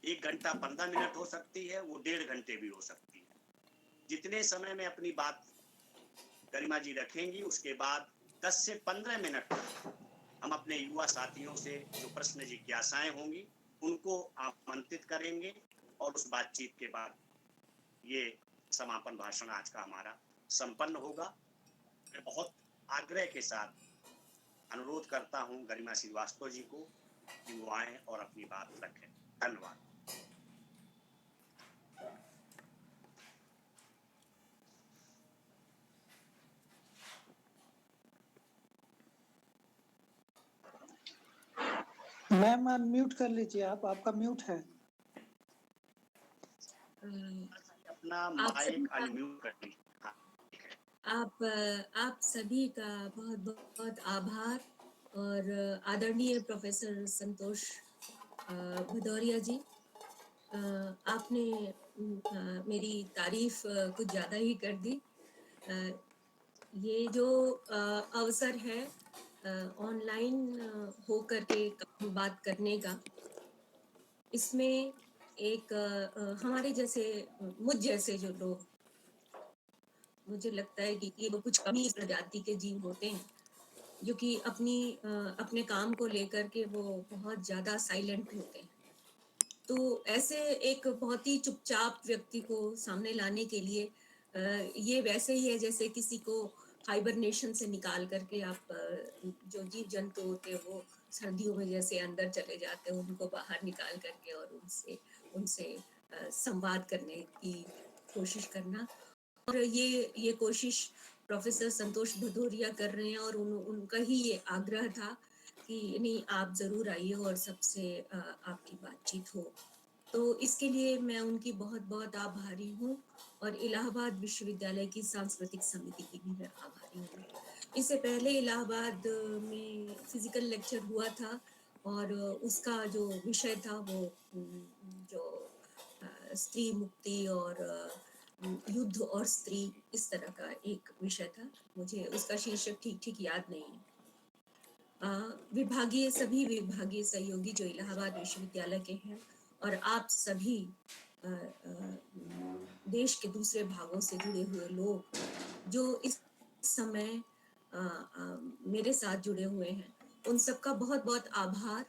1 घंटा 15 मिनट हो सकती है, वो 1.5 घंटे भी हो सकती है। जितने समय में अपनी बात गरिमा जी रखेंगी, उसके बाद 10 से 15 मिनट हम अपने युवा साथियों से जो प्रश्न जिज्ञासाएँ होंगी, उनको आमंत्रित करेंगे और उस बातचीत के बाद ये समापन भाषण आज का हमारा संपन्न होगा। मैं बहुत आग्रह के साथ अनुरोध करता हूँ गरिमा श्रीवास्तव जी को कि वो आएँ और अपनी बात रखें। धन्यवाद। मैम अनम्यूट कर लीजिए आप, आपका म्यूट है। अपना माइक अनम्यूट कर लीजिए। हाँ, आप सभी का बहुत बहुत आभार और आदरणीय प्रोफेसर संतोष भदौरिया जी, आपने मेरी तारीफ कुछ ज़्यादा ही कर दी। ये जो अवसर है ऑनलाइन हो करके बात करने का, इसमें एक हमारे जैसे मुझ जैसे जो लोग, मुझे लगता है कि ये कुछ कमी प्रजाति के जीव होते हैं जो कि अपने काम को लेकर के वो बहुत ज़्यादा साइलेंट होते हैं। तो ऐसे एक बहुत ही चुपचाप व्यक्ति को सामने लाने के लिए ये वैसे ही है जैसे किसी को हाइबरनेशन से निकाल करके आप जो जीव जंतु होते हैं वो सर्दियों में जैसे अंदर चले जाते हैं, उनको बाहर निकाल करके और उनसे संवाद करने की कोशिश करना। और ये कोशिश प्रोफेसर संतोष भदौरिया कर रहे हैं और उनका ही ये आग्रह था कि नहीं, आप जरूर आइए और सबसे आपकी बातचीत हो। तो इसके लिए मैं उनकी बहुत बहुत आभारी हूँ और इलाहाबाद विश्वविद्यालय की सांस्कृतिक समिति की भी मैं आभारी हूँ। इससे पहले इलाहाबाद में फिजिकल लेक्चर हुआ था और उसका जो विषय था वो जो स्त्री मुक्ति और युद्ध और स्त्री, इस तरह का एक विषय था। मुझे उसका शीर्षक ठीक ठीक याद नहीं है। सभी विभागीय सहयोगी जो इलाहाबाद विश्वविद्यालय के हैं और आप सभी देश के दूसरे भागों से जुड़े हुए लोग जो इस समय मेरे साथ जुड़े हुए हैं, उन सबका बहुत बहुत आभार,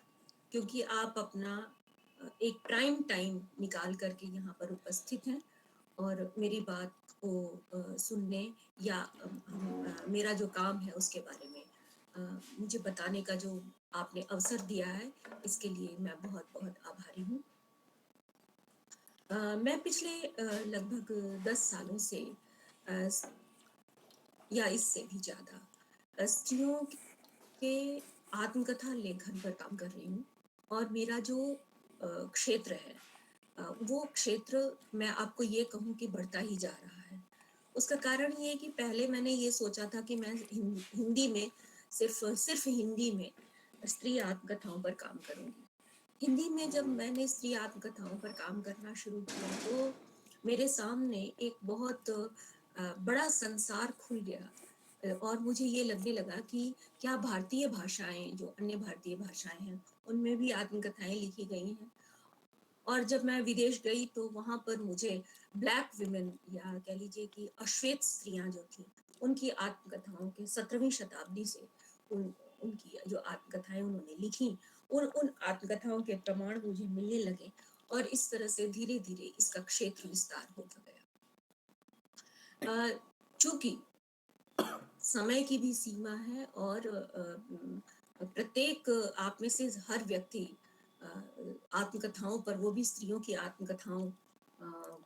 क्योंकि आप अपना एक प्राइम टाइम निकाल करके यहाँ पर उपस्थित हैं और मेरी बात को सुनने या मेरा जो काम है उसके बारे में मुझे बताने का जो आपने अवसर दिया है, इसके लिए मैं बहुत बहुत आभारी हूँ। मैं पिछले लगभग 10 सालों से या इससे भी ज़्यादा स्त्रियों के आत्मकथा लेखन पर काम कर रही हूँ और मेरा जो क्षेत्र है वो क्षेत्र मैं आपको ये कहूँ कि बढ़ता ही जा रहा है। उसका कारण ये है कि पहले मैंने ये सोचा था कि मैं हिंदी में सिर्फ हिंदी में स्त्री आत्मकथाओं पर काम करूँगी। हिंदी में जब मैंने स्त्री आत्मकथाओं पर काम करना शुरू किया तो मेरे सामने एक बहुत बड़ा संसार खुल गया और मुझे ये लगने लगा कि क्या भारतीय भाषाएं, जो अन्य भारतीय भाषाएं हैं, उनमें भी आत्मकथाएं लिखी गई हैं। और जब मैं विदेश गई तो वहाँ पर मुझे ब्लैक विमेन या कह लीजिए कि अश्वेत स्त्रियां जो थी, उनकी आत्मकथाओं के 17वीं शताब्दी से उनकी जो आत्मकथाएं उन्होंने लिखी, उन आत्मकथाओं के प्रमाण मुझे मिलने लगे और इस तरह से धीरे धीरे इसका क्षेत्र विस्तार होता गया। चूंकि समय की भी सीमा है और प्रत्येक आप में से हर व्यक्ति आत्मकथाओं पर, वो भी स्त्रियों की आत्मकथाओं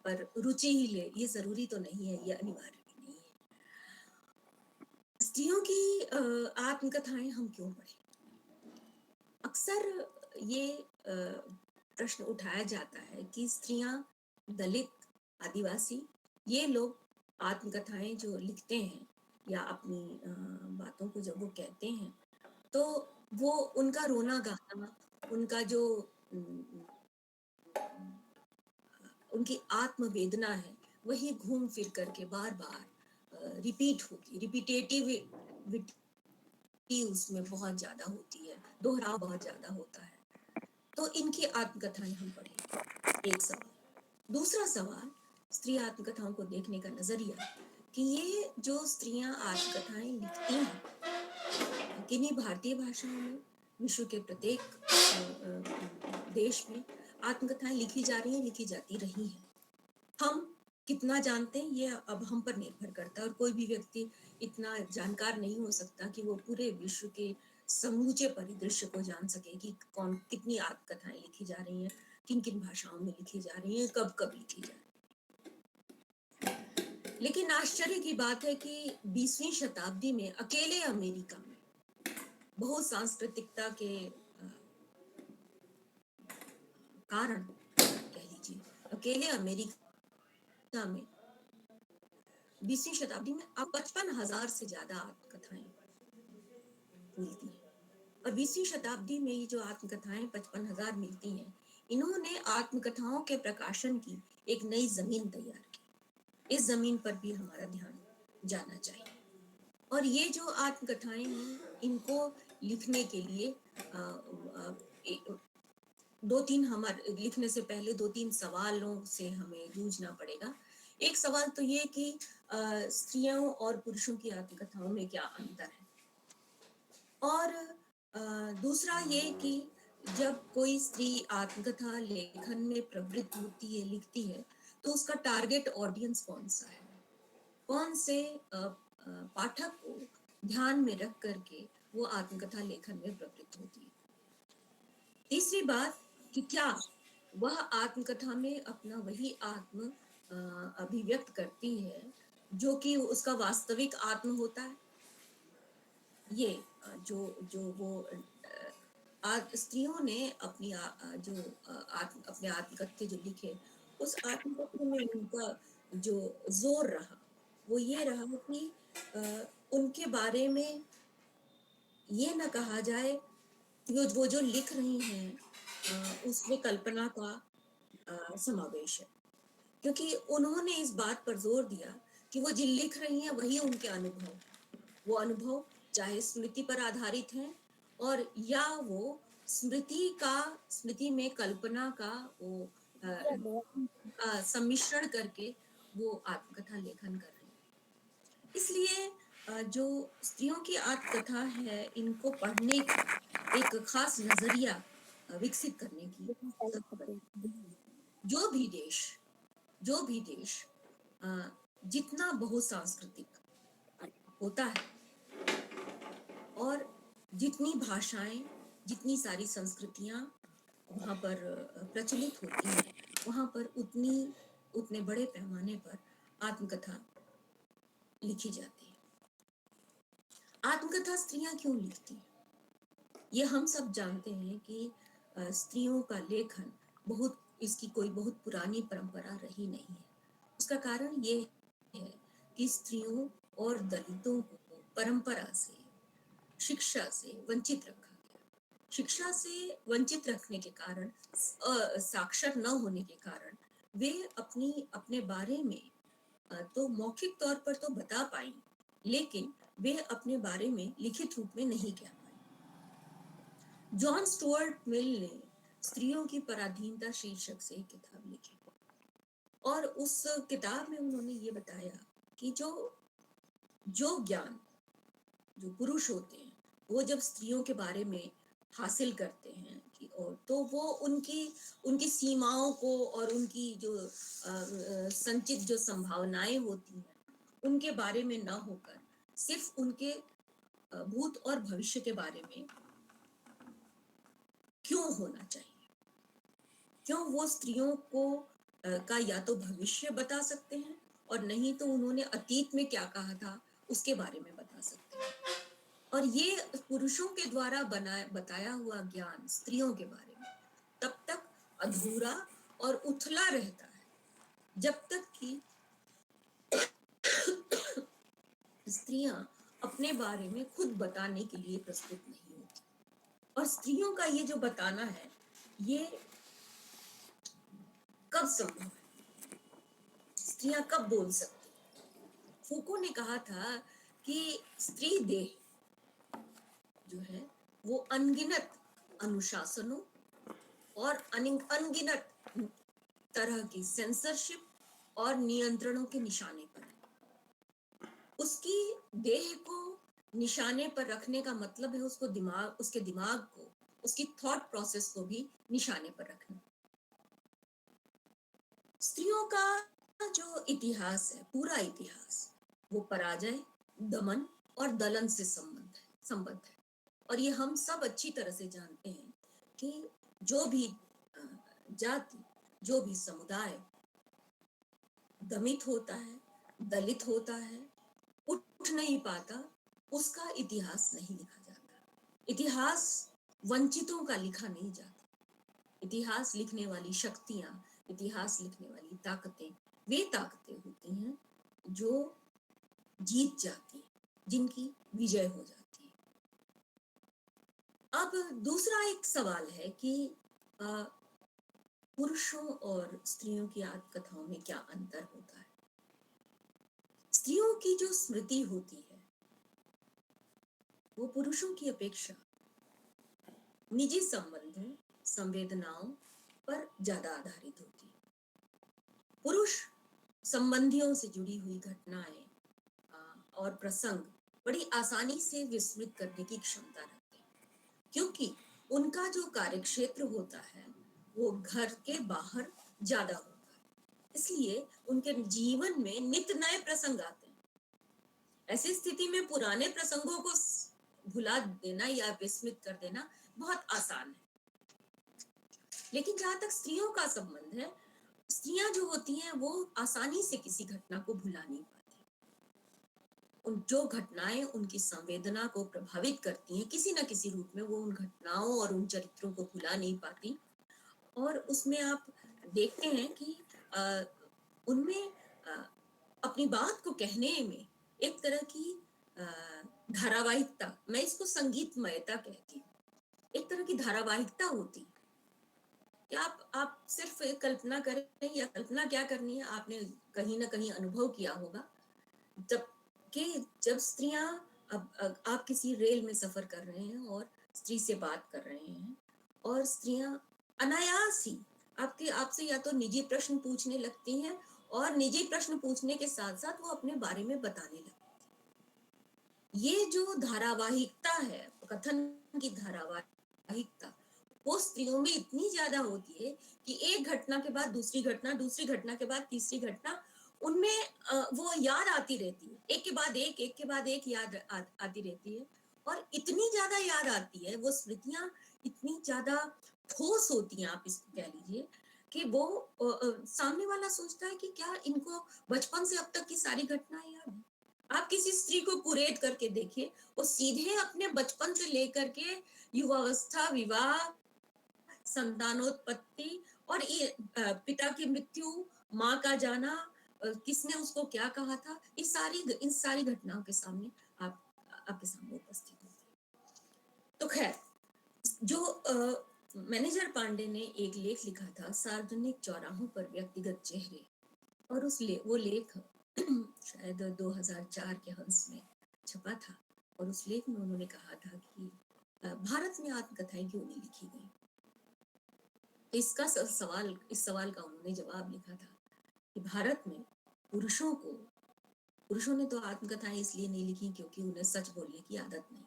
पर रुचि ही ले, ये जरूरी तो नहीं है, ये अनिवार्य भी नहीं है। स्त्रियों की आत्मकथाएं हम क्यों पढ़ें? अक्सर ये प्रश्न उठाया जाता है कि स्त्रियां, दलित, आदिवासी, ये लोग आत्मकथाएं जो लिखते हैं या अपनी बातों को जब वो कहते हैं तो वो उनका रोना गाना, उनका जो उनकी आत्मवेदना है, वही घूम फिर करके बार बार रिपीट होगी, रिपीटेटिविटी उसमें बहुत ज्यादा होती है, दोहराव बहुत ज्यादा होता है। तो इनकी आत्मकथाएं हम पढ़ें। एक सवाल। दूसरा सवाल स्त्री आत्मकथाओं को देखने का नजरिया कि ये जो स्त्रियां आत्मकथाएं लिखती हैं किन्हीं भारतीय भाषाओं में, विश्व के प्रत्येक देश में आत्मकथाएं लिखी जा रही हैं, लिखी जाती रही हैं। हम कितना जानते हैं ये अब हम पर निर्भर करता है, और कोई भी व्यक्ति इतना जानकार नहीं हो सकता कि वो पूरे विश्व के समूचे परिदृश्य को जान सके कि कौन कितनी आत्मकथाएं लिखी जा रही हैं, किन किन भाषाओं में लिखी जा रही हैं, कब कब लिखी जा रही हैं। लेकिन आश्चर्य की बात है कि 20वीं शताब्दी में अकेले अमेरिका में बहुसांस्कृतिकता के कारण कह लीजिए, अकेले अमेरिका में 20वीं शताब्दी में अब 55,000 से ज्यादा आत्मकथाएं मिलती हैं। और 20वीं शताब्दी में ये जो आत्मकथाएं 55,000 मिलती हैं, इन्होंने आत्मकथाओं के प्रकाशन की एक नई जमीन तैयार की। इस जमीन पर भी हमारा ध्यान जाना चाहिए। और ये जो आत्मकथाएं हैं, इनको लिखने के लिए हमारे लिखने से पहले 2-3 सवालों से हमें जूझना पड़ेगा। एक सवाल तो ये कि स्त्रियों और पुरुषों की आत्मकथाओं में क्या अंतर है, और दूसरा ये कि जब कोई स्त्री आत्मकथा लेखन में प्रवृत्त होती है, लिखती है, तो उसका टारगेट ऑडियंस कौन सा है, कौन से पाठक को ध्यान में रख करके वो आत्मकथा लेखन में प्रवृत्त होती है। तीसरी बात कि क्या वह आत्मकथा में अपना वही आत्म अभिव्यक्त करती है जो कि उसका वास्तविक आत्म होता है। ये जो वो स्त्रियों ने अपनी अपने आत्मकथ्य जो लिखे, उस आत्मकथ्य में उनका जो जोर रहा वो ये रहा कि उनके बारे में ये न कहा जाए कि वो जो लिख रही हैं उसमें कल्पना का समावेश है, क्योंकि उन्होंने इस बात पर जोर दिया कि वो जो लिख रही हैं वही उनके अनुभव, वो अनुभव चाहे स्मृति पर आधारित हैं और या वो स्मृति में कल्पना का वो सम्मिश्रण करके वो आत्मकथा लेखन कर रही हैं। इसलिए जो स्त्रियों की आत्मकथा है, इनको पढ़ने का एक खास नजरिया विकसित करने की जो भी देश जितना बहुसांस्कृतिक होता है और जितनी भाषाएं, जितनी सारी संस्कृतियां वहाँ पर प्रचलित होती हैं, वहाँ पर उतने बड़े पैमाने पर आत्मकथा लिखी जाती है। आत्मकथा स्त्रियां क्यों लिखती हैं? ये हम सब जानते हैं कि स्त्रियों का लेखन इसकी कोई बहुत पुरानी परंपरा रही नहीं है। उसका कारण ये है कि स्त्रियों और दलितों को परंपरा से, शिक्षा से वंचित रखा गया। शिक्षा से वंचित रखने के कारण, साक्षर न होने के कारण, वे अपने बारे में तो मौखिक तौर पर तो बता पाई, लेकिन वे अपने बारे में लिखित रूप में नहीं कह पाई। जॉन स्टुअर्ट मिल ने स्त्रियों की पराधीनता शीर्षक से एक किताब लिखी, और उस किताब में उन्होंने ये बताया कि जो ज्ञान जो पुरुष होते हैं वो जब स्त्रियों के बारे में हासिल करते हैं और तो वो उनकी सीमाओं को और उनकी जो संचित जो संभावनाएं होती हैं उनके बारे में ना होकर सिर्फ उनके भूत और भविष्य के बारे में क्यों होना चाहिए, क्यों वो स्त्रियों को का या तो भविष्य बता सकते हैं और नहीं तो उन्होंने अतीत में क्या कहा था उसके बारे में बता सकते हैं। और ये पुरुषों के द्वारा बताया हुआ ज्ञान स्त्रियों के बारे में तब तक अधूरा और उथला रहता है जब तक कि स्त्रियां अपने बारे में खुद बताने के लिए प्रस्तुत नहीं होती। और स्त्रियों का ये जो बताना है, ये कब संभव है, स्त्रियां कब बोल सकती हैं? फूको ने कहा था कि स्त्री देह जो है वो अनगिनत अनुशासनों और अनगिनत तरह की सेंसरशिप और नियंत्रणों के निशाने पर है। उसकी देह को निशाने पर रखने का मतलब है उसके दिमाग को, उसकी थॉट प्रोसेस को भी निशाने पर रखना। स्त्रियों का जो इतिहास है, पूरा इतिहास, वो पराजय, दमन और दलन से संबद्ध है। और ये हम सब अच्छी तरह से जानते हैं कि जो भी जाति, जो भी समुदाय दमित होता है, दलित होता है, उठ नहीं पाता, उसका इतिहास नहीं लिखा जाता। इतिहास वंचितों का लिखा नहीं जाता। इतिहास लिखने वाली शक्तियां, इतिहास लिखने वाली ताकतें, वे ताकतें होती हैं जो जीत जाती हैं, जिनकी विजय हो जाती है। अब दूसरा एक सवाल है कि पुरुषों और स्त्रियों की आत्मकथाओं में क्या अंतर होता है। स्त्रियों की जो स्मृति होती है वो पुरुषों की अपेक्षा निजी संबंधों, संवेदनाओं पर ज्यादा आधारित होती है। पुरुष संबंधियों से जुड़ी हुई घटनाएं और प्रसंग बड़ी आसानी से विस्मृत करने की क्षमता रखते हैं, क्योंकि उनका जो कार्यक्षेत्र होता है वो घर के बाहर ज्यादा होता है। इसलिए उनके जीवन में नित्य नए प्रसंग आते हैं। ऐसी स्थिति में पुराने प्रसंगों को भुला देना या विस्मृत कर देना बहुत आसान है। लेकिन जहां तक स्त्रियों का संबंध है, स्त्रियां जो होती हैं वो आसानी से किसी घटना को भुला नहीं पाती। उन जो घटनाएं उनकी संवेदना को प्रभावित करती हैं, किसी न किसी रूप में वो उन घटनाओं और उन चरित्रों को भुला नहीं पाती। और उसमें आप देखते हैं कि उनमें अपनी बात को कहने में एक तरह की धारावाहिकता, मैं इसको संगीतमयता कहती हूँ, एक तरह की धारावाहिकता होती है कि आप सिर्फ कल्पना करें, या कल्पना क्या करनी है, आपने कहीं ना कहीं अनुभव किया होगा जब स्त्रियां आप किसी रेल में सफर कर रहे हैं और स्त्री से बात कर रहे हैं और स्त्रियां अनायास ही आपसे या तो निजी प्रश्न पूछने लगती हैं, और निजी प्रश्न पूछने के साथ साथ वो अपने बारे में बताने लगती हैं। ये जो धारावाहिकता है, कथन की धारावाहिकता, वो स्त्रियों में इतनी ज्यादा होती है कि एक घटना के बाद दूसरी घटना, दूसरी घटना के बाद तीसरी घटना, उनमें वो याद आती रहती है, एक के बाद एक याद आती रहती है। और इतनी ज्यादा याद आती है, वो स्मृतियां इतनी ज्यादा ठोस होती हैं, आप इसको कह लीजिए, कि वो सामने वाला सोचता है कि क्या इनको बचपन से अब तक की सारी घटनाएं याद है। आप किसी स्त्री को कुरेद करके देखिए, वो सीधे अपने बचपन से लेकर के युवावस्था, विवाह, संतानोत्पत्ति और पिता की मृत्यु, माँ का जाना, किसने उसको क्या कहा था, इन सारी घटनाओं के सामने आपके सामने उपस्थित होती है। तो खैर, जो मैनेजर पांडे ने एक लेख लिखा था, सार्वजनिक चौराहों पर व्यक्तिगत चेहरे, और वो लेख शायद 2004 के हंस में छपा था। और उस लेख में उन्होंने कहा था कि भारत में आत्मकथाएं क्यों नहीं लिखी गई। इस सवाल का उन्होंने जवाब लिखा था कि भारत में पुरुषों ने तो आत्मकथाएं इसलिए नहीं लिखी क्योंकि उन्हें सच बोलने की आदत नहीं,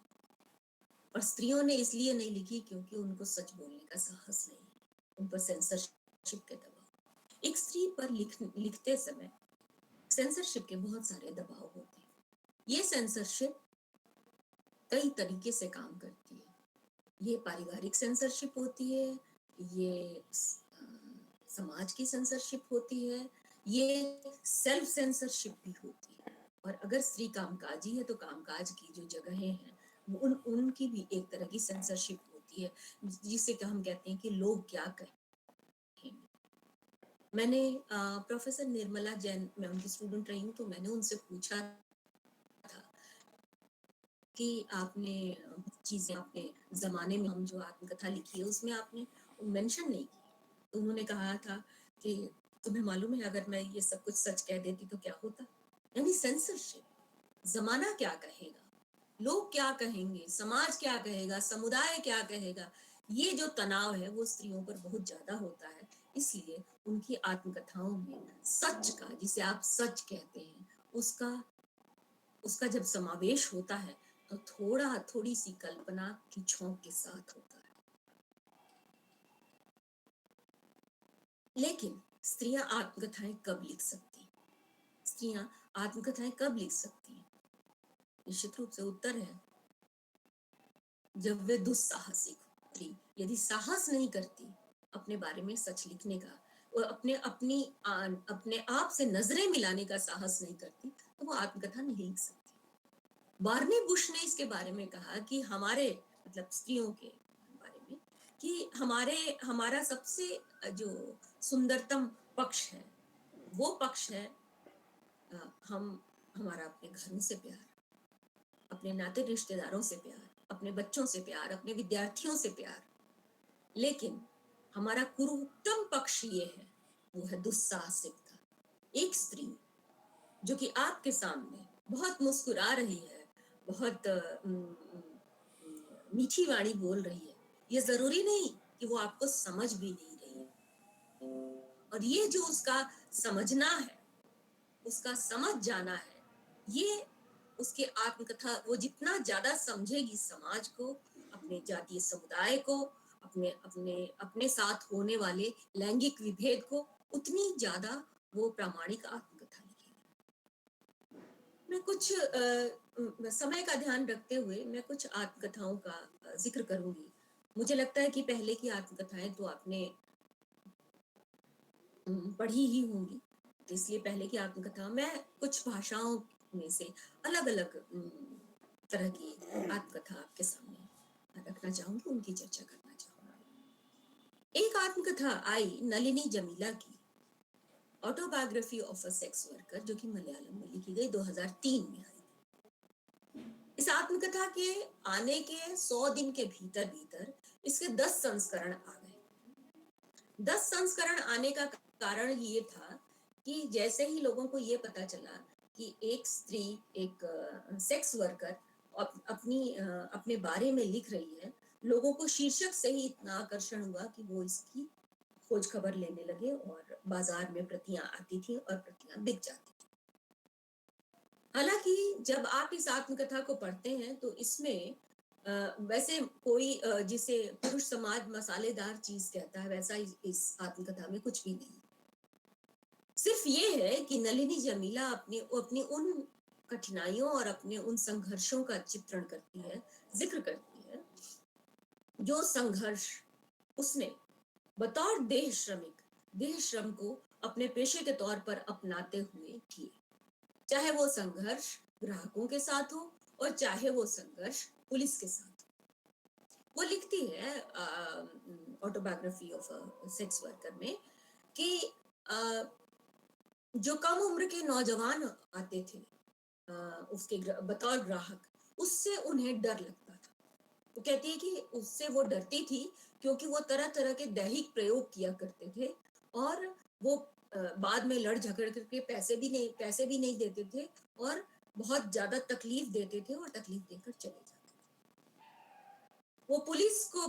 और स्त्रियों ने इसलिए नहीं लिखी क्योंकि उनको सच बोलने का साहस नहीं, उन पर सेंसरशिप के दबाव। एक स्त्री पर लिखते समय सेंसरशिप के बहुत सारे दबाव होते हैं। ये सेंसरशिप कई तरीके से काम करती है। ये पारिवारिक सेंसरशिप होती है, ये समाज की सेंसरशिप होती है, ये सेल्फ सेंसरशिप भी होती है। और अगर स्त्री कामकाजी है तो कामकाज की जो जगहें हैं उनकी भी एक तरह की सेंसरशिप होती है, जिसे हम कहते हैं कि लोग क्या कहेंगे। मैंने प्रोफेसर निर्मला जैन, मैं उनकी स्टूडेंट रही हूँ, तो मैंने उनसे पूछा था कि आपने चीजें अपने जमाने में हम जो आत्मकथा लिखी है उसमें आपने मेंशन नहीं की। तो उन्होंने कहा था कि तुम्हें मालूम है अगर मैं ये सब कुछ सच कह देती तो क्या होता। यानी सेंसरशिप, जमाना क्या कहेगा, लोग क्या कहेंगे, समाज क्या कहेगा, समुदाय क्या कहेगा, ये जो तनाव है वो स्त्रियों पर बहुत ज्यादा होता है। इसलिए उनकी आत्मकथाओं में सच का, जिसे आप सच कहते हैं, उसका उसका जब समावेश होता है तो थोड़ी सी कल्पना की छौंक के साथ होता है। लेकिन स्त्रियां आत्मकथाएं कब लिख सकती हैं? स्त्रियां आत्मकथाएं कब लिख सकती हैं? निश्चित रूप से उत्तर है जब वे दुस्साहसिक होती, यदि साहस नहीं करती अपने बारे में सच लिखने का, और अपने आप से नजरें मिलाने का साहस नहीं करती, तो वो आत्मकथा नहीं लिख सकती। बार्नी बुश ने इसके बारे में कहा कि हमारे, मतलब स्त्रियों के बारे में, कि हमारा सबसे जो सुंदरतम पक्ष है, वो पक्ष है हम हमारा अपने घरों से प्यार, अपने नाते रिश्तेदारों से प्यार, अपने बच्चों से प्यार, अपने विद्यार्थियों से प्यार। लेकिन हमारा कुरूपतम पक्ष ये है, वो है दुस्साहसिकता। एक स्त्री जो कि आपके सामने बहुत मुस्कुरा रही है, बहुत मीठी वाणी बोल रही है, ये जरूरी नहीं कि वो आपको समझ भी नहीं रही है। और ये जो उसका समझना है, उसका समझ जाना है, ये उसके आत्मकथा, वो जितना ज्यादा समझेगी समाज को, अपने जातीय समुदाय को, अपने अपने अपने साथ होने वाले लैंगिक विभेद को, उतनी ज्यादा वो प्रामाणिक आत्मकथा लिखेगी। मैं कुछ समय का ध्यान रखते हुए मैं कुछ आत्मकथाओं का जिक्र करूंगी। मुझे लगता है कि पहले की आत्मकथाएं तो आपने पढ़ी ही होंगी, तो इसलिए पहले की आत्मकथा मैं कुछ भाषाओं में से अलग अलग तरह की आत्मकथा आपके सामने रखना चाहूंगी, उनकी चर्चा करना चाहूंगी। एक आत्मकथा आई नलिनी जमीला की, autobiography of a sex worker, जो कि मलयालम में लिखी गई, 2003 में आई। इस आत्मकथा के आने के 100 दिन के भीतर भीतर इसके 10 संस्करण आ गए। 10 संस्करण आने का कारण ये था कि जैसे ही लोगों को ये पता चला कि एक स्त्री, एक सेक्स वर्कर अपने बारे में लिख रही है, लोगों को शीर्षक से ही इतना आकर्षण हुआ कि वो इसकी खोज खबर लेने लगे, और बाजार में प्रतियां आती थी और प्रतियां बिक जाती थी। हालांकि जब आप इस आत्मकथा को पढ़ते हैं तो इसमें वैसे कोई जिसे पुरुष समाज मसालेदार चीज कहता है, वैसा इस आत्मकथा में कुछ भी नहीं। सिर्फ ये है कि नलिनी जमीला अपनी उन कठिनाइयों और अपने उन संघर्षों का चित्रण करती है, जिक्र करती है, जो संघर्ष उसने बतौर देह श्रम को अपने पेशे के तौर पर अपनाते हुए किए। चाहे वो संघर्ष ग्राहकों के साथ हो और चाहे वो संघर्ष पुलिस के साथ। वो लिखती है autobiography of a sex worker में कि जो कम उम्र के नौजवान आते थे उसके बतौर ग्राहक, उससे उन्हें डर लगता था। वो कहती है कि उससे वो डरती थी क्योंकि वो तरह तरह के दैहिक प्रयोग किया करते थे, और वो बाद में लड़ झगड़ करके पैसे भी नहीं देते थे, और बहुत ज्यादा तकलीफ देते थे और तकलीफ देकर चले जाते थे। वो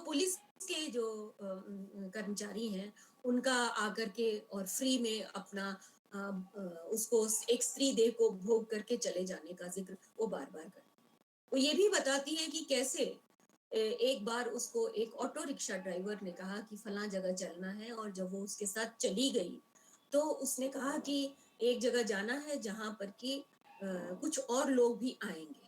पुलिस के जो कर्मचारी हैं, उनका आकर के और फ्री में अपना उसको एक स्त्री देह को भोग करके चले जाने का जिक्र वो बार बार करती है। वो ये भी बताती है कि कैसे एक बार उसको एक ऑटो रिक्शा ड्राइवर ने कहा कि फलां जगह चलना है, और जब वो उसके साथ चली गई तो उसने कहा कि एक जगह जाना है जहां पर कि कुछ और लोग भी आएंगे।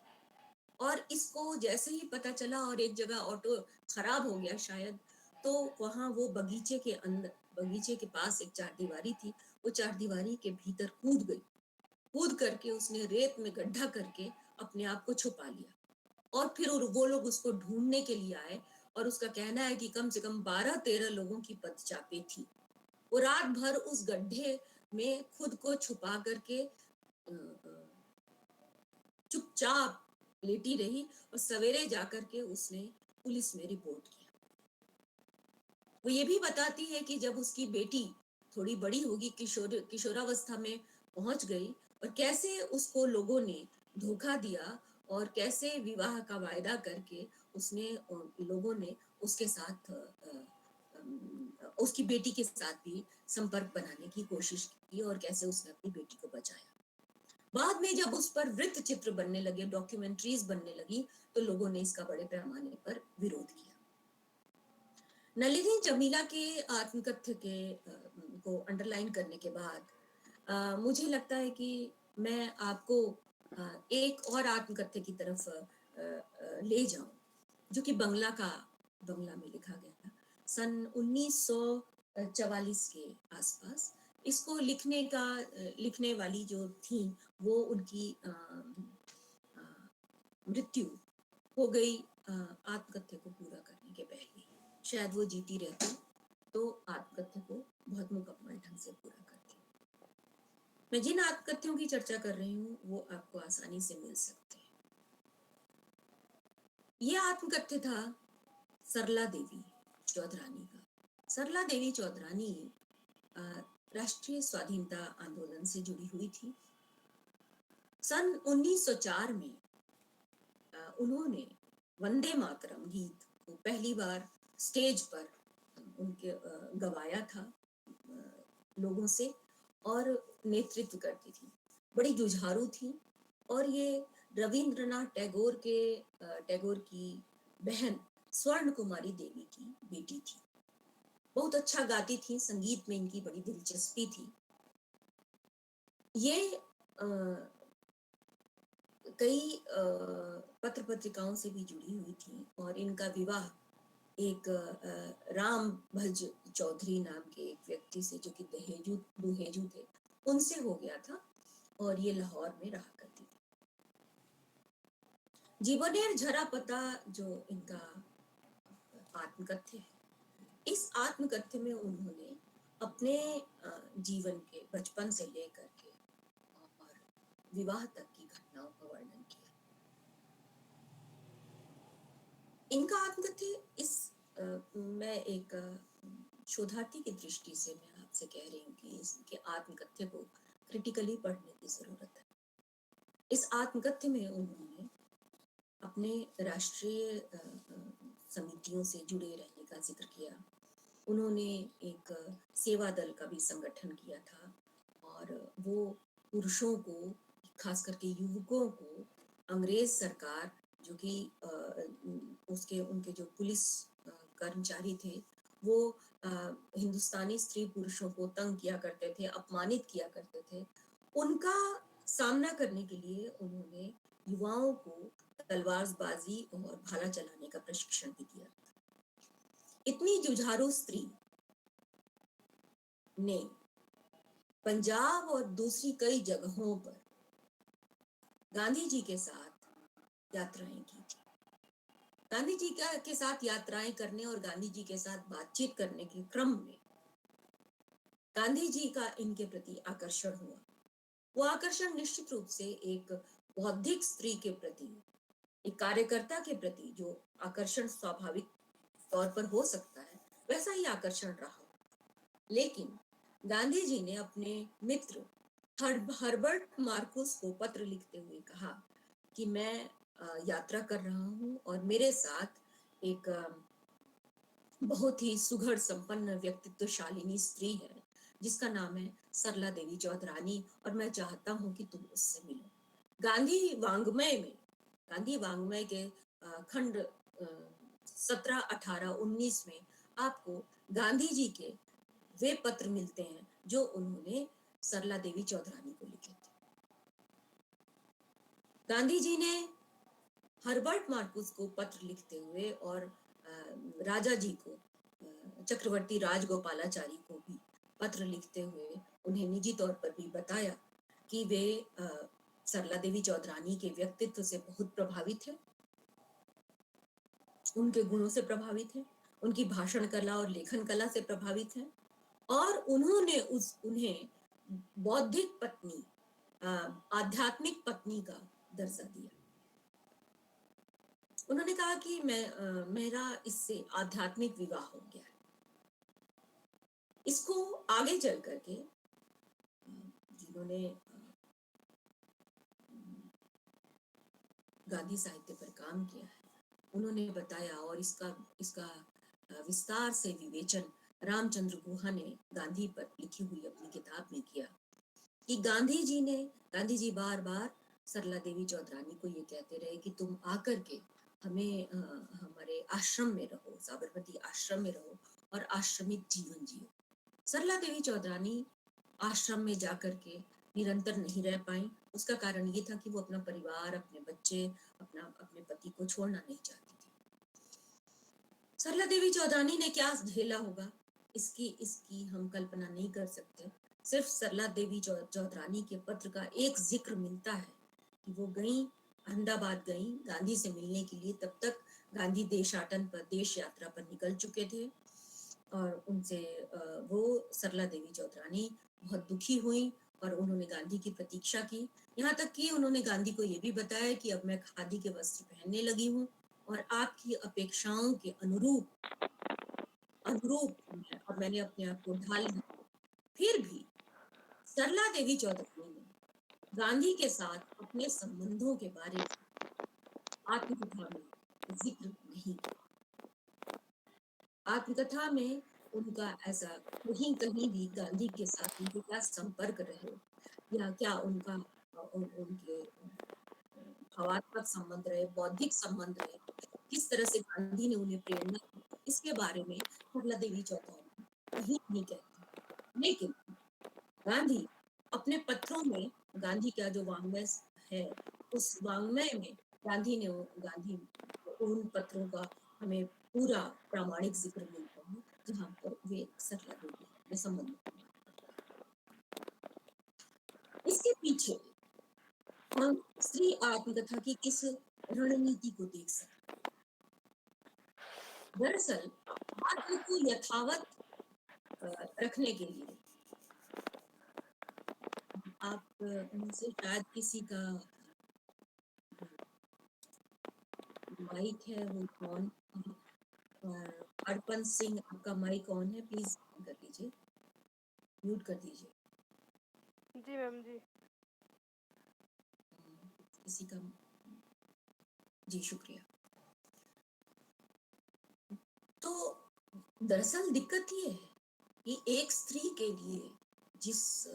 और इसको जैसे ही पता चला और एक जगह ऑटो खराब हो गया शायद, तो वहां वो बगीचे के पास एक चारदीवारी थी, वो चारदीवारी के भीतर कूद करके उसने रेत में गड्ढा करके अपने आप को छुपा लिया। और फिर वो लोग उसको ढूंढने के लिए आए, और उसका कहना है कि कम से कम 12-13 लोगों की पदचापें थी। वो रात भर उस गड्ढे में खुद को छुपा करके चुपचाप लेटी रही, और सवेरे जाकर के उसने पुलिस में रिपोर्ट किया। वो ये भी बताती है कि जब उसकी बेटी थोड़ी बड़ी होगी, किशोरावस्था में पहुंच गई, और कैसे उसको लोगों ने धोखा दिया, और कैसे विवाह का वायदा करके लोगों ने उसके साथ उसकी बेटी के साथ भी संपर्क बनाने की कोशिश की और कैसे उसने अपनी बेटी को बचाया। बाद में जब उस पर वृत्त चित्र बनने लगे, डॉक्यूमेंट्रीज बनने लगी, तो लोगों ने इसका बड़े पैमाने पर विरोध किया। नलिनी जमीला के आत्मकथ्य को अंडरलाइन करने के बाद मुझे लगता है कि मैं आपको एक और आत्मकथ्य की तरफ ले जाऊं, जो कि बंगला में लिखा गया था सन 1944 के आसपास। इसको लिखने वाली जो थी वो उनकी मृत्यु हो गई आत्मकथ्य को पूरा करने के पहले। शायद वो जीती रहती तो आत्मकथ्य को बहुत मुकम्मल ढंग से पूरा करती। मैं जिन आत्मकथ्यों की चर्चा कर रही हूँ वो आपको आसानी से मिल सकते हैं। ये आत्मकथ्य था सरला देवी चौधरानी का। सरला देवी चौधरानी राष्ट्रीय स्वाधीनता आंदोलन से जुड़ी हुई थी। सन 1904 में उन्होंने वंदे मातरम गीत को पहली बार स्टेज पर उनके गवाया था लोगों से, और नेतृत्व करती थी। बड़ी जुझारू थी और ये रविंद्रनाथ टैगोर की बहन स्वर्ण कुमारी देवी की बेटी थी। बहुत अच्छा गाती थी, संगीत में इनकी बड़ी दिलचस्पी थी। ये कई पत्र पत्रिकाओं से भी जुड़ी हुई थी और इनका विवाह एक राम भज चौधरी नाम के एक व्यक्ति से, जो कि दुहेजू थे, उनसे हो गया था और ये लाहौर में रहा करती थी। जीवनेर झरा पता जो इनका आत्मकथ्य है, इस आत्मकथ्य में उन्होंने अपने जीवन के बचपन से लेकर के और विवाह तक की घटनाओं का वर्णन किया। इनका आत्मकथ्य मैं एक शोधार्थी की दृष्टि से मैं आपसे कह रही हूँ कि इसके आत्मकथ्य को क्रिटिकली पढ़ने की जरूरत है। इस आत्मकथ्य में उन्होंने अपने राष्ट्रीय समितियों से जुड़े रहने का जिक्र किया। उन्होंने एक सेवा दल का भी संगठन किया था और वो पुरुषों को, खास करके युवकों को, अंग्रेज सरकार जो कि उनके जो पुलिस कर्मचारी थे वो हिंदुस्तानी स्त्री पुरुषों को तंग किया करते थे, अपमानित किया करते थे, उनका सामना करने के लिए उन्होंने युवाओं को तलवारबाजी और भाला चलाने का प्रशिक्षण भी दिया। इतनी जुझारू स्त्री ने पंजाब और दूसरी कई जगहों पर गांधी जी के साथ यात्राएं की थी। गांधी जी के साथ यात्राएं करने और गांधी जी के साथ बातचीत करने के क्रम में गांधी जी का इनके प्रति आकर्षण हुआ। वो आकर्षण निश्चित रूप से एक बौद्धिक स्त्री के प्रति, एक कार्यकर्ता के प्रति जो आकर्षण स्वाभाविक तौर पर हो सकता है, वैसा ही आकर्षण रहा। लेकिन गांधी जी ने अपने मित्र हर्बर्ट मार्कुस को पत्र लिखते हुए कहा कि मैं यात्रा कर रहा हूँ और मेरे साथ एक बहुत ही सुघड़ संपन्न व्यक्तित्वशालिनी स्त्री है जिसका नाम है सरला देवी चौधरानी, और मैं चाहता हूँ कि तुम उससे मिलो। गांधी वांग्मय के खंड 17, 18, 19 में आपको गांधी जी के वे पत्र मिलते हैं जो उन्होंने सरला देवी चौधरानी को लिखे थे। गांधी जी ने हर्बर्ट मार्कुस को पत्र लिखते हुए और राजा जी को, चक्रवर्ती राजगोपालाचारी को भी पत्र लिखते हुए उन्हें निजी तौर पर भी बताया कि वे सरला देवी चौधरानी के व्यक्तित्व से बहुत प्रभावित हैं, उनके गुणों से प्रभावित हैं, उनकी भाषण कला और लेखन कला से प्रभावित हैं, और उन्होंने उन्हें बौद्धिक पत्नी, आध्यात्मिक पत्नी का दर्जा दिया। उन्होंने कहा कि मेरा इससे आध्यात्मिक विवाह हो गया। इसको आगे चल करके जिन्होंने गांधी साहित्य पर काम किया है उन्होंने बताया और इसका विस्तार से विवेचन रामचंद्र गुहा ने गांधी पर लिखी हुई अपनी किताब में किया कि गांधी जी बार बार सरला देवी चौधरानी को ये कहते रहे कि तुम आकर के हमें हमारे आश्रम में रहो, साबरमती आश्रम में रहो और आश्रमिक जीवन जियो। सरला देवी चौधरानी आश्रम में जाकर के निरंतर नहीं रह पाई। उसका कारण ये था कि वो अपना परिवार, अपने बच्चे, अपने पति को छोड़ना नहीं चाहती थी। सरला देवी चौधरानी ने क्या झेला होगा, इसकी हम कल्पना नहीं कर सकते। सिर्फ सरला देवी चौधरानी के पत्र का एक जिक्र मिलता है कि वो गई, अहमदाबाद गई गांधी से मिलने के लिए। तब तक गांधी देश यात्रा पर निकल चुके थे और उनसे वो सरला देवी चौधरानी बहुत दुखी हुई और उन्होंने गांधी की प्रतीक्षा की। यहाँ तक कि उन्होंने गांधी को ये भी बताया कि अब मैं खादी के वस्त्र पहनने लगी हूँ और आपकी अपेक्षाओं के अनुरूप अब मैंने अपने आप को ढाल लिया। फिर भी सरला देवी चौधरानी ने गांधी के साथ अपने संबंधों के बारे में आत्मकथा में जिक्र नहीं किया। आत्मकथा में उनका ऐसा कहीं कहीं भी गांधी के साथ उनके क्या संपर्क रहे या क्या उनके भावात्मक संबंध रहे, बौद्धिक संबंध रहे, किस तरह से गांधी ने उन्हें प्रेरणा दी, इसके बारे में सरला देवी चौधरानी कहीं नहीं कहती। लेकिन गांधी अपने पत्रों में, गांधी का जो वाङ्मय है, उस वाङ्मय में गांधी उन पत्रों का हमें पूरा प्रामाणिक जिक्र मिलता है जहाँ पर वे सरला देवी में संबंध। इसके पीछे हम स्त्री आत्मकथा की किस रणनीति को देख सकते हैं। दरअसल आत्म को यथावत रखने के लिए आप में से शायद किसी का माइक है, वो ऑन है। और अर्पण सिंह, आपका माइक ऑन है, प्लीज कर दीजिए, म्यूट कर दीजिए। जी मैम जी। किसी का, जी शुक्रिया। तो दरअसल दिक्कत ये है कि एक स्त्री के लिए जिस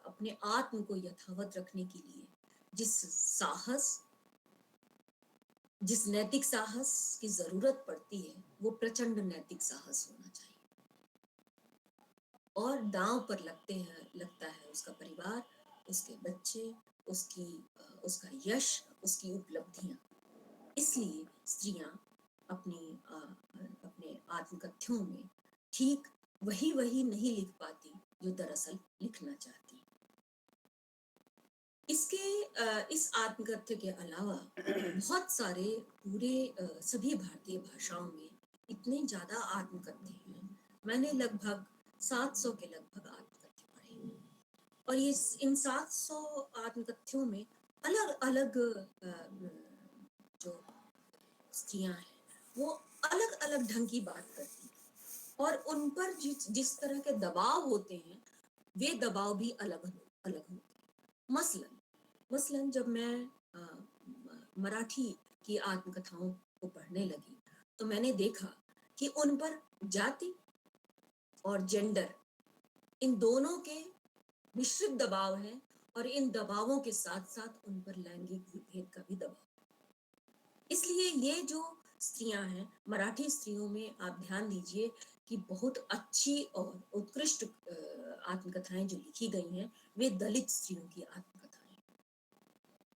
अपने आत्म को यथावत रखने के लिए जिस नैतिक साहस की जरूरत पड़ती है, वो प्रचंड नैतिक साहस होना चाहिए। और दांव पर लगता है उसका परिवार, उसके बच्चे, उसका यश, उसकी उपलब्धियां। इसलिए स्त्रियां अपने आत्मकथ्यों में ठीक वही नहीं लिख पाती जो दरअसल लिखना चाहती। इस आत्मकथ्य के अलावा बहुत सारे सभी भारतीय भाषाओं में इतने ज्यादा आत्मकथ्य हैं। मैंने लगभग 700 के लगभग आत्मकथ्य पढ़े और इन 700 आत्मकथ्यों में अलग अलग जो स्त्रियां हैं वो अलग अलग ढंग की बात करती हैं और उन पर जिस तरह के दबाव होते हैं, वे दबाव भी अलग अलग होते हैं। मसलन जब मैं मराठी की आत्मकथाओं को पढ़ने लगी तो मैंने देखा कि उन पर जाति और जेंडर, इन दोनों के मिश्रित दबाव है और इन दबावों के साथ साथ उन पर लैंगिक विभेद का भी दबाव। इसलिए ये जो स्त्रियां हैं, मराठी स्त्रियों में आप ध्यान दीजिए कि बहुत अच्छी और उत्कृष्ट आत्मकथाएं जो लिखी गई हैं, वे दलित स्त्रियों की आत्मकथाएं,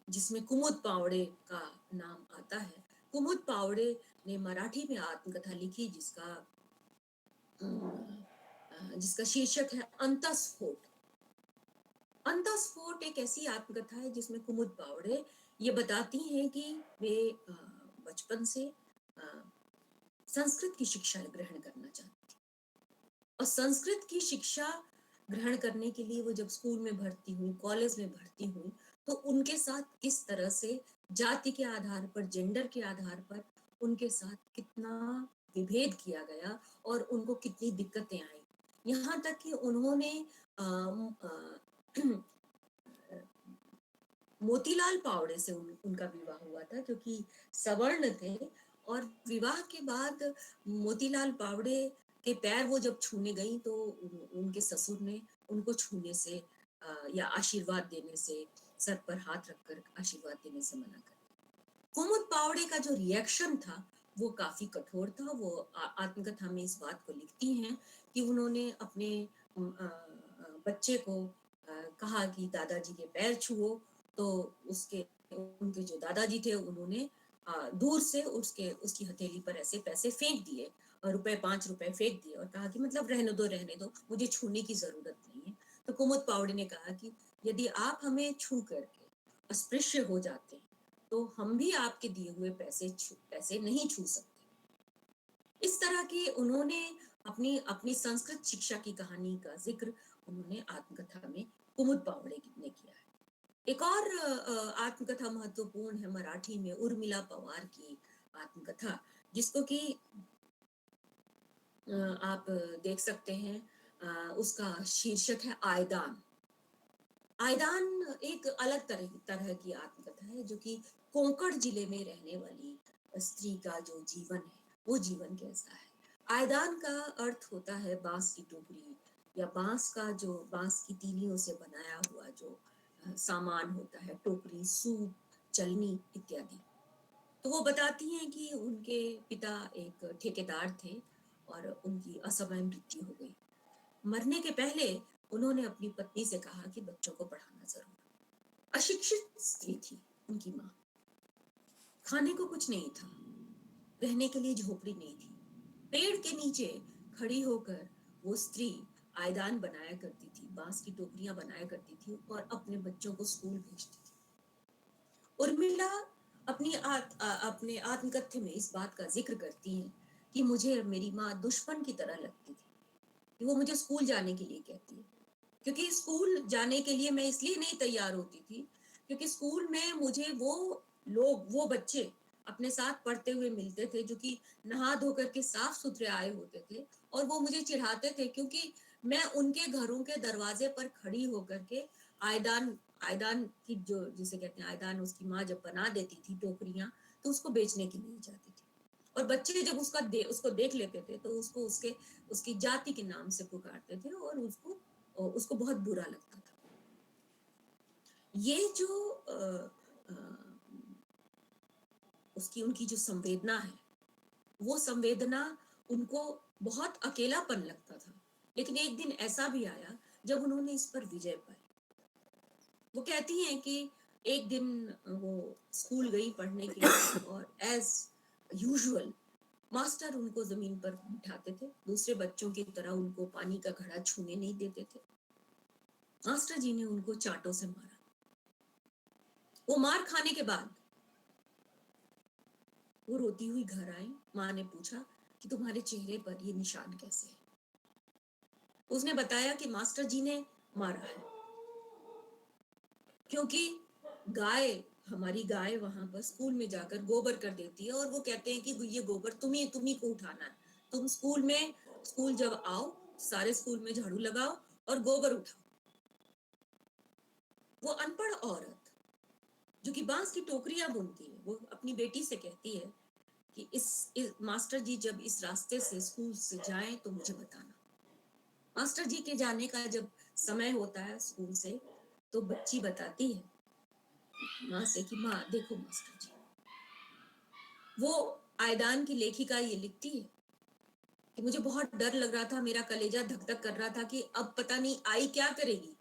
जिसमें कुमुद पावड़े का नाम आता है। कुमुद पावड़े ने मराठी में आत्मकथा लिखी जिसका शीर्षक है अंतस्फोट। अंतस्फोट एक ऐसी आत्मकथा है जिसमें कुमुद पावड़े ये बताती हैं कि वे बचपन से संस्कृत की शिक्षा ग्रहण करना चाहती थी और संस्कृत की शिक्षा ग्रहण करने के लिए वो जब स्कूल में भर्ती हुई, कॉलेज में भर्ती हुई, तो उनके साथ किस तरह से जाति के आधार पर, जेंडर के आधार पर उनके साथ कितना विभेद किया गया और उनको कितनी दिक्कतें आई। यहाँ तक कि उन्होंने मोतीलाल पावड़े से उनका विवाह हुआ था, क्योंकि सवर्ण थे और विवाह के बाद मोतीलाल पावड़े के पैर वो जब छूने गई तो उनके ससुर ने उनको छूने से या आशीर्वाद देने से, सर पर हाथ रखकर आशीर्वाद देने से मना कर दिया। कुमुद पावड़े का जो रिएक्शन था वो काफी कठोर था। वो आत्मकथा में इस बात को लिखती हैं कि उन्होंने अपने बच्चे को कहा कि दादाजी के पैर छुओ, तो उनके जो दादाजी थे उन्होंने दूर से उसकी हथेली पर ऐसे पैसे फेंक दिए, और ₹5 फेंक दिए और कहा कि मतलब रहने दो, मुझे छूने की जरूरत नहीं है। तो कुमुद पावड़े ने कहा कि यदि आप हमें छू करके अस्पृश्य हो जाते हैं तो हम भी आपके दिए हुए पैसे नहीं छू सकते। इस तरह की उन्होंने अपनी अपनी संस्कृत शिक्षा की कहानी का जिक्र उन्होंने आत्मकथा में कुमुद पावड़े ने किया है। एक और आत्मकथा महत्वपूर्ण है मराठी में, उर्मिला पवार की आत्मकथा, जिसको कि आप देख सकते हैं। उसका शीर्षक है आयदान। आयदान एक अलग तरह की आत्मकथा है, जो कि कोंकण जिले में रहने वाली स्त्री का जो जीवन है वो जीवन कैसा है। आयदान का अर्थ होता है बांस की टोकरी, या बांस की तीलियों से बनाया हुआ जो सामान होता है, टोकरी, सूप, चलनी इत्यादि। तो वो बताती हैं कि उनके पिता एक ठेकेदार थे और उनकी असमय मृत्यु हो गई। मरने के पहले उन्होंने अपनी पत्नी से कहा कि बच्चों को पढ़ाना जरूर। अशिक्षित स्त्री थी उनकी माँ, खाने को कुछ नहीं था, रहने के लिए झोपड़ी नहीं थी। पेड़ के नीचे खड़ी होकर वो स्त्री आयदान बनाया करती थी, बांस की टोकरियां बनाया करती थी और अपने बच्चों को स्कूल भेजती थी। उर्मिला अपने आत्मकथ्य में इस बात का जिक्र करती हैं कि मुझे मेरी माँ दुश्मन की तरह लगती थी, कि वो मुझे स्कूल जाने के लिए कहती है, क्योंकि स्कूल जाने के लिए मैं इसलिए नहीं तैयार होती थी क्योंकि स्कूल में मुझे वो बच्चे अपने साथ पढ़ते हुए मिलते थे जो कि नहा धो करके साफ सुथरे आए होते थे, और वो मुझे चिढ़ाते थे क्योंकि मैं उनके घरों के दरवाजे पर खड़ी होकर के आयदान आयदान की, जो जिसे कहते हैं आयदान, उसकी माँ जब बना देती थी टोकरियां, तो उसको बेचने के लिए जाती थी। और बच्चे जब उसको देख लेते थे तो उसकी जाति के नाम से पुकारते थे और उसको बहुत बुरा लगता था। ये जो उनकी जो संवेदना है, वो संवेदना उनको बहुत अकेलापन लगता था। लेकिन एक दिन ऐसा भी आया जब उन्होंने इस पर विजय पाई। वो कहती हैं कि एक दिन वो स्कूल गई पढ़ने के लिए और एज यूजुअल मास्टर उनको जमीन पर बिठाते थे, दूसरे बच्चों की तरह उनको पानी का घड़ा छूने नहीं देते थे। मास्टर जी ने उनको चांटों से मारा। वो मार खाने के बाद वो रोती हुई घर आई। माँ ने पूछा कि तुम्हारे चेहरे पर ये निशान कैसे है? उसने बताया कि मास्टर जी ने मारा है, क्योंकि हमारी गाय वहां पर स्कूल में जाकर गोबर कर देती है और वो कहते हैं कि ये गोबर तुम्ही को उठाना है। तुम स्कूल जब आओ, सारे स्कूल में झाड़ू लगाओ और गोबर उठाओ। वो अनपढ़ औरत जो कि बांस की टोकरियां बुनती है, वो अपनी बेटी से कहती है कि इस मास्टर जी जब इस रास्ते से स्कूल से जाएं तो मुझे बताना। मास्टर जी के जाने का जब समय होता है स्कूल से, तो बच्ची बताती है माँ से कि माँ देखो मास्टर जी, वो आयदान की लेखिका ये लिखती है कि मुझे बहुत डर लग रहा था, मेरा कलेजा धक धक कर रहा था कि अब पता नहीं आई क्या करेगी।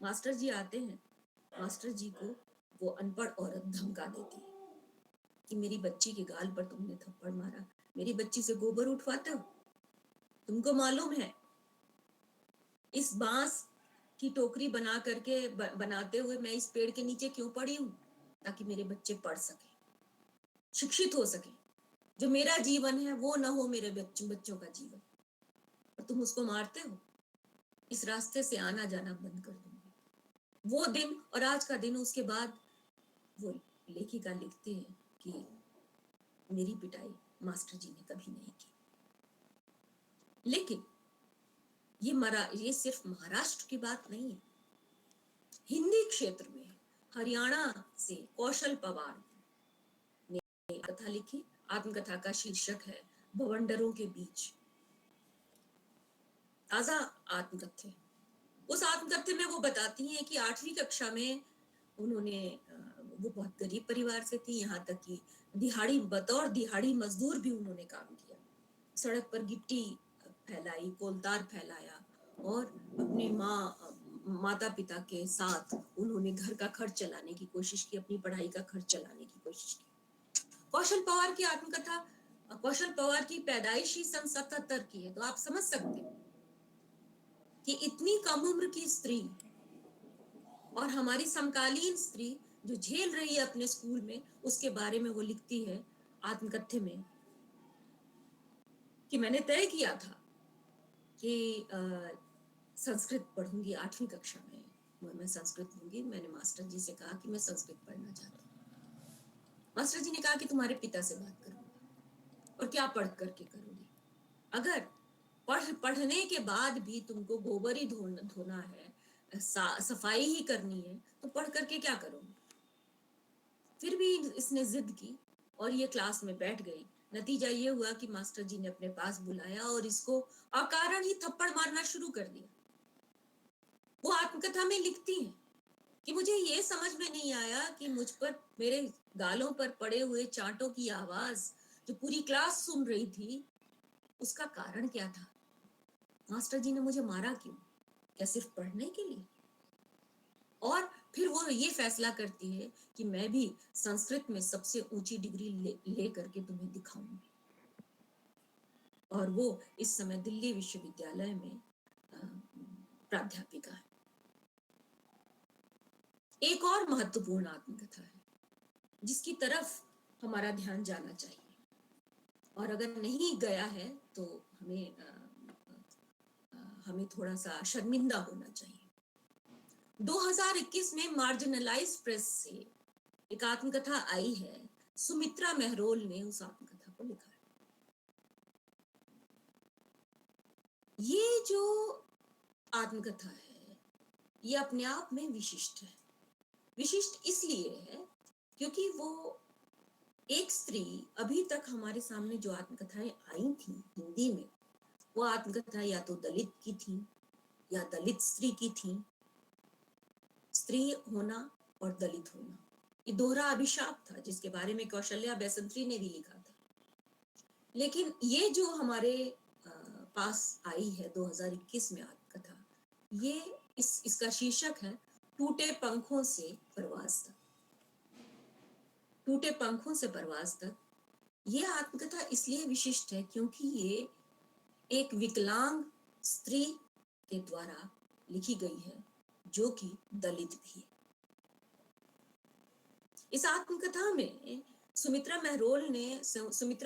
मास्टर जी आते हैं, मास्टर जी को वो अनपढ़ औरत धमका देती है कि मेरी बच्ची के गाल पर तुमने थप्पड़ मारा, मेरी बच्ची से गोबर उठवाते हो, तुमको मालूम है इस बांस की टोकरी बना करके बनाते हुए मैं इस पेड़ के नीचे क्यों पड़ी हूँ? ताकि मेरे बच्चे पढ़ सके, शिक्षित हो सके। जो मेरा जीवन है वो ना हो मेरे बच्चों का जीवन, और तुम उसको मारते हो। इस रास्ते से आना जाना बंद कर दूंगी। वो दिन और आज का दिन, उसके बाद वो लेखिका लिखती है कि मेरी पिटाई मास्टर जी ने कभी नहीं की। लेकिन ये सिर्फ महाराष्ट्र की बात नहीं है। हिंदी क्षेत्र में हरियाणा से कौशल पवार ने कथा लिखी। आत्मकथा का शीर्षक है बवंडरों के बीच। ताजा आत्मकथ्य। उस आत्मकथ्य में वो बताती हैं कि 8वीं कक्षा में उन्होंने वो बहुत गरीब परिवार से थी, यहाँ तक कि बतौर दिहाड़ी मजदूर भी उन्होंने काम किया। सड़क पर गिट्टी फैलाई, कोलतार फैलाया और अपने माता पिता के साथ उन्होंने घर का खर्च चलाने की कोशिश की, अपनी पढ़ाई का खर्च चलाने की कोशिश की। कौशल पवार की आत्मकथा कौशल पवार की पैदाइश ही सन 77 की है, तो आप समझ सकते हैं कि इतनी कम उम्र की स्त्री और हमारी समकालीन स्त्री जो झेल रही है अपने स्कूल में, उसके बारे में वो लिखती है आत्मकथ्य में कि मैंने तय किया था कि संस्कृत पढ़ूंगी 8वीं कक्षा में, मैं संस्कृत लूंगी। मैंने मास्टर जी से कहा कि मैं संस्कृत पढ़ना चाहती हूँ। मास्टर जी ने कहा कि तुम्हारे पिता से बात करूंगा। और क्या पढ़ करके करोगी? अगर पढ़ने के बाद भी तुमको गोबर ही धोना है, सफाई ही करनी है, तो पढ़ करके क्या करोगी? फिर भी इसने जिद की और ये क्लास में बैठ गई। नतीजा ये हुआ कि मास्टर जी ने अपने पास बुलाया और इसको अकारण ही थप्पड़ मारना शुरू कर दिया। वो आत्मकथा में लिखती हैं कि मुझे ये समझ में नहीं आया कि मुझ पर, मेरे गालों पर पड़े हुए चांटों की आवाज जो पूरी क्लास सुन रही थी, उसका कारण क्या था? मास्टर जी ने मुझे मारा क्यों? क्या सिर्फ पढ़ने के लिए? और फिर वो ये फैसला करती है कि मैं भी संस्कृत में सबसे ऊंची डिग्री ले करके तुम्हें दिखाऊंगी। और वो इस समय दिल्ली विश्वविद्यालय में प्राध्यापिका है। एक और महत्वपूर्ण आत्मकथा है जिसकी तरफ हमारा ध्यान जाना चाहिए, और अगर नहीं गया है तो हमें थोड़ा सा शर्मिंदा होना चाहिए। 2021 में मार्जिनलाइज प्रेस से एक आत्मकथा आई है। सुमित्रा मेहरोल ने उस आत्मकथा को लिखा है। ये जो आत्मकथा है ये अपने आप में विशिष्ट है। विशिष्ट इसलिए है क्योंकि वो एक स्त्री, अभी तक हमारे सामने जो आत्मकथाएं आई थी हिंदी में, वो आत्मकथा या तो दलित की थी या दलित स्त्री की थी। स्त्री होना और दलित होना ये दोहरा अभिशाप था जिसके बारे में कौशल्या बेसंत्री ने भी लिखा था। लेकिन ये जो हमारे पास आई है 2021 में आत्मकथा, ये इसका शीर्षक है टूटे पंखों से परवाज तक। टूटे पंखों से परवाज तक ये आत्मकथा इसलिए विशिष्ट है क्योंकि ये एक विकलांग स्त्री के द्वारा लिखी गई है जो कि दलित भी है। इस आत्मकथा में सुमित्रा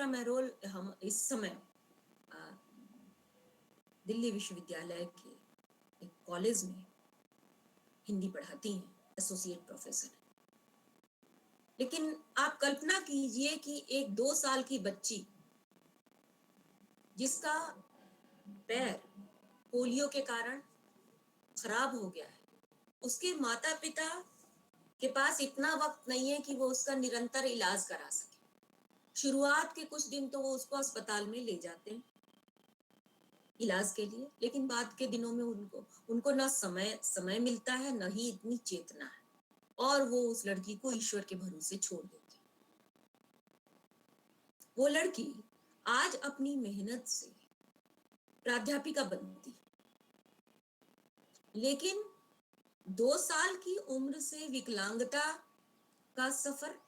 मेहरोल हम इस समय दिल्ली विश्वविद्यालय के एक कॉलेज में हिंदी पढ़ाती हैं, एसोसिएट प्रोफेसर है। लेकिन आप कल्पना कीजिए कि एक 2 साल की बच्ची जिसका पैर पोलियो के कारण खराब हो गया है, उसके माता पिता के पास इतना वक्त नहीं है कि वो उसका निरंतर इलाज करा सके। शुरुआत के कुछ दिन तो वो उसको अस्पताल में ले जाते हैं इलाज के लिए, लेकिन बाद के दिनों में उनको ना समय मिलता है, न ही इतनी चेतना है, और वो उस लड़की को ईश्वर के भरोसे छोड़ देते हैं। वो लड़की आज अपनी मेहनत से प्राध्यापिका बनती, लेकिन 2 साल की उम्र से विकलांगता का सफर,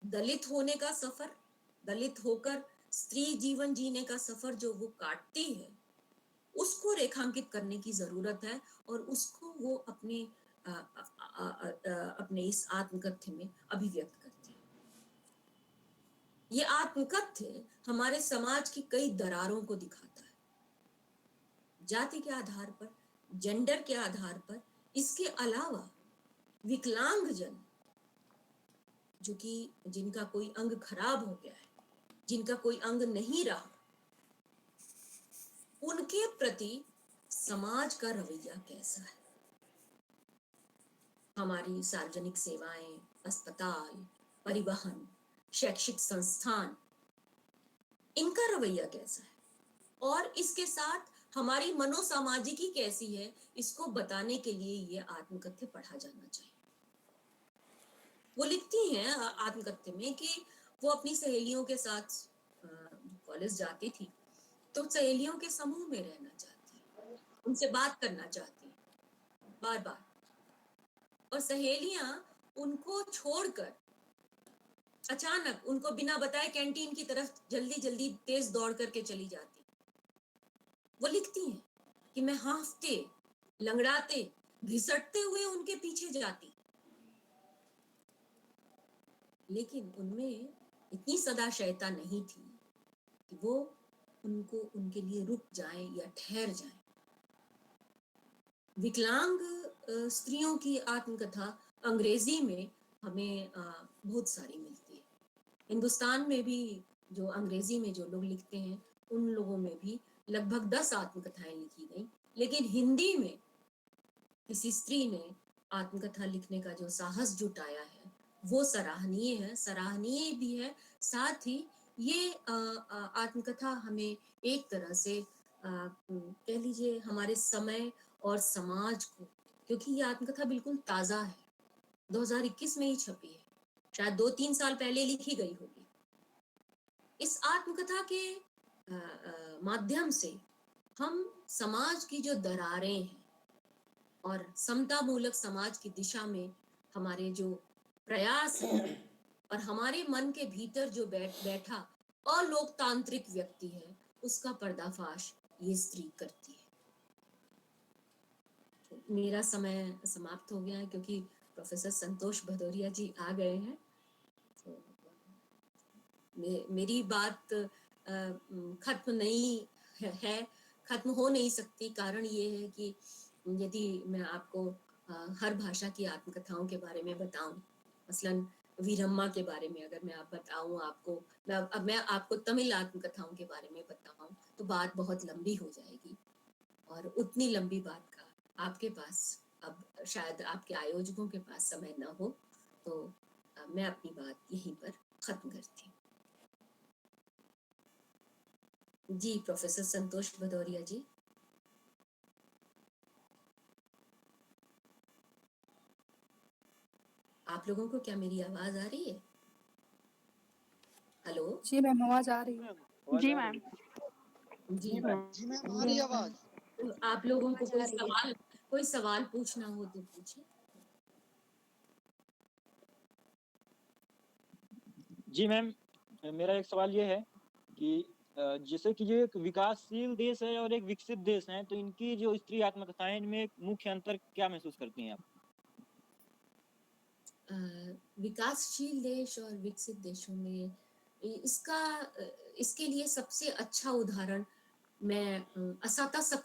दलित होने का सफर, दलित होकर स्त्री जीवन जीने का सफर जो वो काटती है, उसको रेखांकित करने की जरूरत है और उसको वो अपने इस आत्मकथ्य में अभिव्यक्त करती है। ये आत्मकथ्य हमारे समाज की कई दरारों को दिखाता है, जाति के आधार पर, जेंडर के आधार पर। इसके अलावा विकलांगजन जो कि जिनका कोई अंग खराब हो गया है, जिनका कोई अंग नहीं रहा, उनके प्रति समाज का रवैया कैसा है। हमारी सार्वजनिक सेवाएं, अस्पताल, परिवहन, शैक्षिक संस्थान, इनका रवैया कैसा है। और इसके साथ हमारी मनोसामाजिकी कैसी है, इसको बताने के लिए ये आत्मकथ्य पढ़ा जाना चाहिए। वो लिखती हैं आत्मकथ्य में कि वो अपनी सहेलियों के साथ कॉलेज जाती थी, तो सहेलियों के समूह में रहना चाहती है, उनसे बात करना चाहती है बार बार, और सहेलियां उनको छोड़कर अचानक उनको बिना बताए कैंटीन की तरफ जल्दी जल्दी तेज दौड़ करके चली जाती। वो लिखती हैं कि मैं हांफते, लंगड़ाते, घिसटते हुए उनके पीछे जाती, लेकिन उनमें इतनी सदाशयता नहीं थी कि वो उनको उनके लिए रुक जाएं या ठहर जाएं। विकलांग स्त्रियों की आत्मकथा अंग्रेजी में हमें बहुत सारी मिलती है। हिंदुस्तान में भी जो अंग्रेजी में जो लोग लिखते हैं, उन लोगों में भी लगभग 10 आत्मकथाएं लिखी गई, लेकिन हिंदी में किसी स्त्री ने आत्मकथा लिखने का जो साहस जुटाया है, वो सराहनीय है, सराहनीय भी है। साथ ही ये आत्मकथा हमें एक तरह से कह लीजिए हमारे समय और समाज को, क्योंकि ये आत्मकथा बिल्कुल ताजा है, 2021 में ही छपी है, शायद 2-3 साल पहले लिखी गई होगी। इस आत्मकथा के माध्यम से हम समाज की जो दरारें हैं और समता मूलक समाज की दिशा में हमारे जो प्रयास हैं और हमारे मन के भीतर जो बैठा अलोकतांत्रिक व्यक्ति है, उसका पर्दाफाश ये स्त्री करती है। तो मेरा समय समाप्त हो गया है क्योंकि प्रोफेसर संतोष भदौरिया जी आ गए हैं। तो मेरी बात खत्म नहीं है, खत्म हो नहीं सकती। कारण ये है कि यदि मैं आपको हर भाषा की आत्मकथाओं के बारे में बताऊं, मसलन वीरम्मा के बारे में अगर मैं आप बताऊं आपको, मैं आपको तमिल आत्मकथाओं के बारे में बताऊं, तो बात बहुत लंबी हो जाएगी, और उतनी लंबी बात का आपके पास अब शायद आपके आयोजकों के पास समय न हो, तो मैं अपनी बात यहीं पर खत्म करती हूँ। जी प्रोफेसर संतोष भदौरिया जी। आप लोगों को क्या मेरी आवाज आ रही है? हेलो जी मैम, आवाज आ रही है। जी मैम। जी जी मैम आ रही है आवाज। तो आप लोगों को कोई सवाल पूछना हो तो पूछे। जी मैम, मेरा एक सवाल ये है कि जैसे कि ये एक विकासशील देश है और एक विकसित देश है, तो इनकी जो स्त्री आत्मकथाएं में मुख्य अंतर क्या महसूस करती हैं आप? विकासशील देश और विकसित देशों में इसके लिए सबसे अच्छा उदाहरण मैं असाता सकू